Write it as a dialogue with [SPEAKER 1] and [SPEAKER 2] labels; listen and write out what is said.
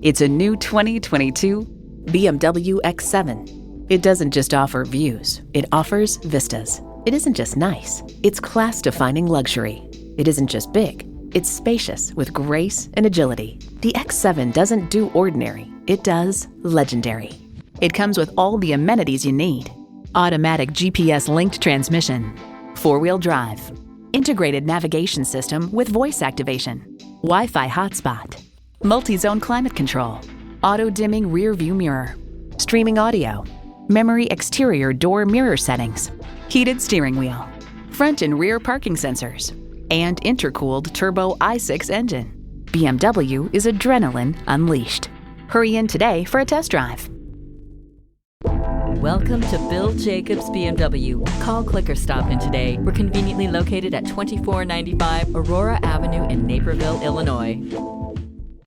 [SPEAKER 1] It's a new 2022 BMW X7. It doesn't just offer views, it offers vistas. It isn't just nice, it's class-defining luxury. It isn't just big, it's spacious with grace and agility. The X7 doesn't do ordinary, it does legendary. It comes with all the amenities you need. Automatic GPS-linked transmission, four-wheel drive, integrated navigation system with voice activation, Wi-Fi hotspot, multi-zone climate control, auto-dimming rear-view mirror, streaming audio, memory exterior door mirror settings, heated steering wheel, front and rear parking sensors, and intercooled turbo I6 engine. BMW is adrenaline unleashed. Hurry in today for a test drive.
[SPEAKER 2] Welcome to Bill Jacobs BMW. Call, click, or stop in today. We're conveniently located at 2495 Aurora Avenue in Naperville, Illinois.